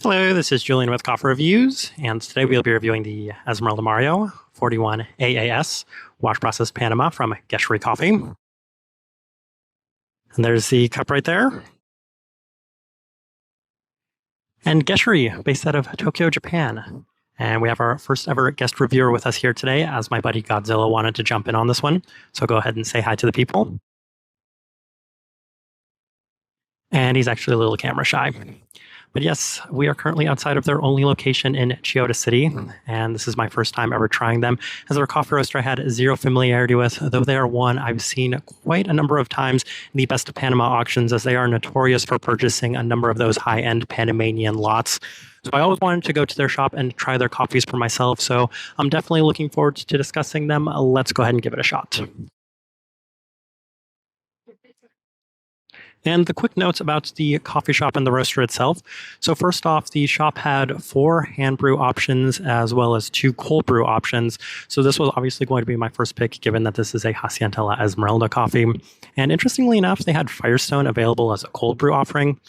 Hello, this is Julian with Coffee Reviews, and today we'll be reviewing the Esmeralda Mario 41 AAS Wash Process Panama from Geshary Coffee. And there's the cup right there. And Geshary, based out of Tokyo, Japan. And we have our first ever guest reviewer with us here today, as my buddy Godzilla wanted to jump in on this one. So go ahead and say hi to the people. And he's actually a little camera shy. But yes, we are currently outside of their only location in Chiyoda City, and this is my first time ever trying them. As a coffee roaster, I had zero familiarity with, though they are one I've seen quite a number of times in the Best of Panama auctions, as they are notorious for purchasing a number of those high-end Panamanian lots. So I always wanted to go to their shop and try their coffees for myself, so I'm definitely looking forward to discussing them. Let's go ahead and give it a shot. And the quick notes about the coffee shop and the roaster itself. So first off, the shop had 4 hand brew options as well as 2 cold brew options. So this was obviously going to be my first pick, given that this is a Hacienda La Esmeralda coffee. And interestingly enough, they had Firestone available as a cold brew offering.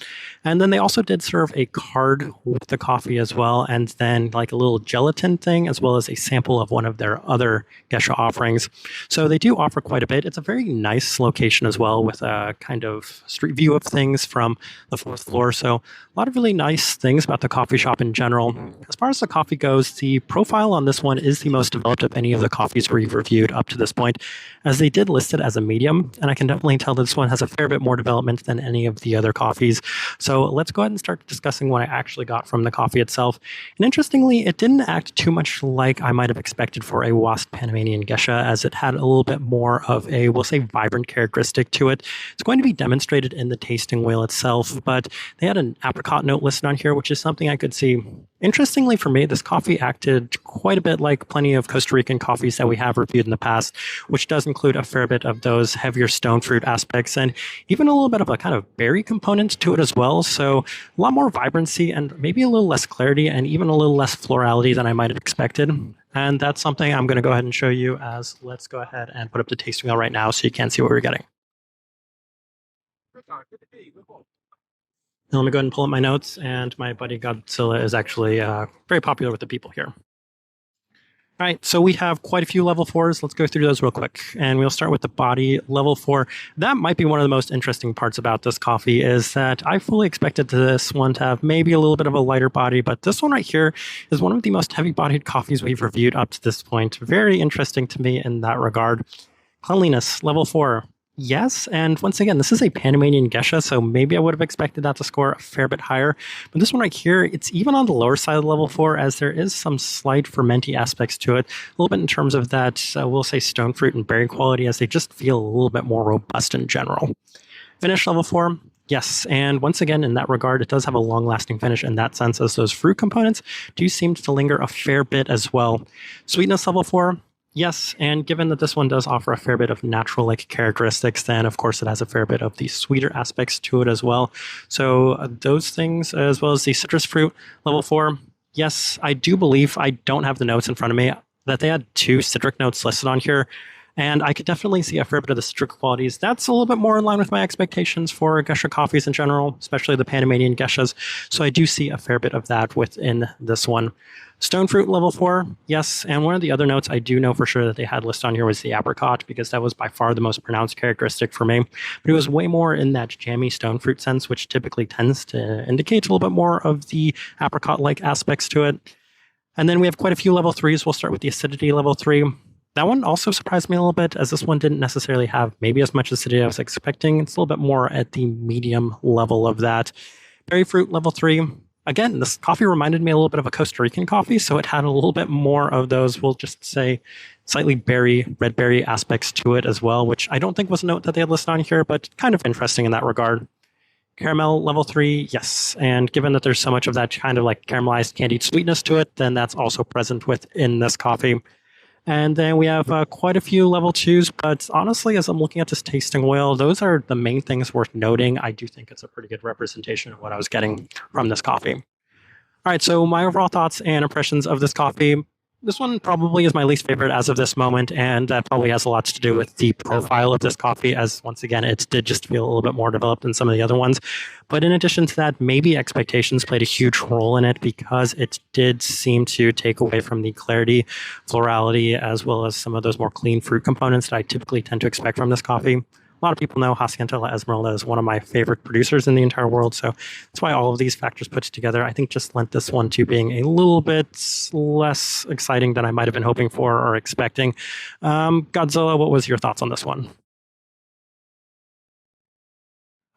And then they also did serve a card with the coffee as well, and then like a little gelatin thing, as well as a sample of one of their other Gesha offerings. So they do offer quite a bit. It's a very nice location as well, with a kind of street view of things from the 4th floor. So a lot of really nice things about the coffee shop in general. As far as the coffee goes, the profile on this one is the most developed of any of the coffees we've reviewed up to this point, as they did list it as a medium, and I can definitely tell that this one has a fair bit more development than any of the other coffees. So let's go ahead and start discussing what I actually got from the coffee itself. And interestingly, it didn't act too much like I might have expected for a wasp Panamanian Gesha, as it had a little bit more of a, we'll say, vibrant characteristic to it. It's going to be demonstrated in the tasting wheel itself, but they had an apricot note listed on here, which is something I could see. Interestingly for me, this coffee acted quite a bit like plenty of Costa Rican coffees that we have reviewed in the past, which does include a fair bit of those heavier stone fruit aspects and even a little bit of a kind of berry component to it as well. So a lot more vibrancy and maybe a little less clarity and even a little less florality than I might have expected. And that's something I'm going to go ahead and show you, as let's go ahead and put up the tasting wheel right now so you can see what we're getting. Now let me go ahead and pull up my notes, and my buddy Godzilla is actually very popular with the people here. All right, so we have quite a few level 4s. Let's go through those real quick. And we'll start with the body level 4. That might be one of the most interesting parts about this coffee, is that I fully expected this one to have maybe a little bit of a lighter body, but this one right here is one of the most heavy-bodied coffees we've reviewed up to this point. Very interesting to me in that regard. Cleanliness, level 4. Yes, and once again, this is a Panamanian Gesha, so maybe I would have expected that to score a fair bit higher. But this one right here, it's even on the lower side of level 4, as there is some slight fermenty aspects to it. A little bit in terms of that, we'll say stone fruit and berry quality, as they just feel a little bit more robust in general. Finish level 4. Yes, and once again, in that regard, it does have a long-lasting finish in that sense, as those fruit components do seem to linger a fair bit as well. Sweetness level 4. Yes, and given that this one does offer a fair bit of natural-like characteristics, then of course it has a fair bit of the sweeter aspects to it as well. So those things, as well as the citrus fruit, level 4. Yes, I do believe, I don't have the notes in front of me, that they had 2 citric notes listed on here. And I could definitely see a fair bit of the citric qualities. That's a little bit more in line with my expectations for Gesha coffees in general, especially the Panamanian Geshas. So I do see a fair bit of that within this one. Stone fruit level 4, yes. And one of the other notes I do know for sure that they had listed on here was the apricot, because that was by far the most pronounced characteristic for me. But it was way more in that jammy stone fruit sense, which typically tends to indicate a little bit more of the apricot-like aspects to it. And then we have quite a few level 3s. We'll start with the acidity level 3. That one also surprised me a little bit, as this one didn't necessarily have maybe as much acidity as I was expecting. It's a little bit more at the medium level of that. Berry fruit level 3. Again, this coffee reminded me a little bit of a Costa Rican coffee, so it had a little bit more of those, we'll just say, slightly red berry aspects to it as well, which I don't think was a note that they had listed on here, but kind of interesting in that regard. Caramel level 3, yes. And given that there's so much of that kind of like caramelized candied sweetness to it, then that's also present within this coffee. And then we have quite a few level 2s, but honestly, as I'm looking at this tasting wheel, those are the main things worth noting. I do think it's a pretty good representation of what I was getting from this coffee. All right, so my overall thoughts and impressions of this coffee. This one probably is my least favorite as of this moment, and that probably has a lot to do with the profile of this coffee, as once again, it did just feel a little bit more developed than some of the other ones. But in addition to that, maybe expectations played a huge role in it because it did seem to take away from the clarity, florality, as well as some of those more clean fruit components that I typically tend to expect from this coffee. A lot of people know Hacienda La Esmeralda is one of my favorite producers in the entire world. So that's why all of these factors put together, I think, just lent this one to being a little bit less exciting than I might have been hoping for or expecting. Godzilla, what was your thoughts on this one?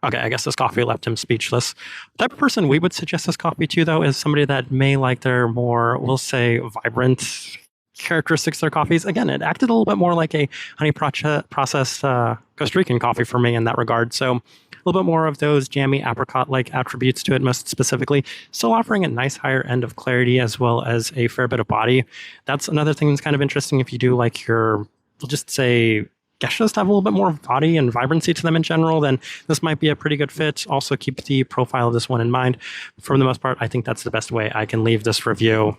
Okay, I guess this coffee left him speechless. The type of person we would suggest this coffee to, though, is somebody that may like their more, we'll say, vibrant characteristics of their coffees. Again, it acted a little bit more like a honey processed Costa Rican coffee for me in that regard. So a little bit more of those jammy apricot-like attributes to it, most specifically. Still offering a nice higher end of clarity as well as a fair bit of body. That's another thing that's kind of interesting if you do like your, we'll just say, Geshas have a little bit more body and vibrancy to them in general, then this might be a pretty good fit. Also, keep the profile of this one in mind. For the most part, I think that's the best way I can leave this review.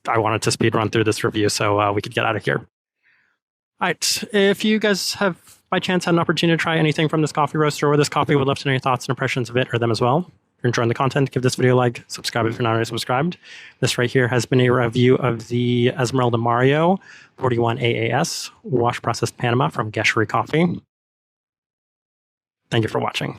I wanted to speed run through this review so we could get out of here. All right. If you guys have by chance had an opportunity to try anything from this coffee roaster or this coffee, would love to know your thoughts and impressions of it or them as well. If you're enjoying the content, give this video a like, subscribe if you're not already subscribed. This right here has been a review of the Esmeralda Mario 41 AAS wash processed Panama from Geshary Coffee. Thank you for watching.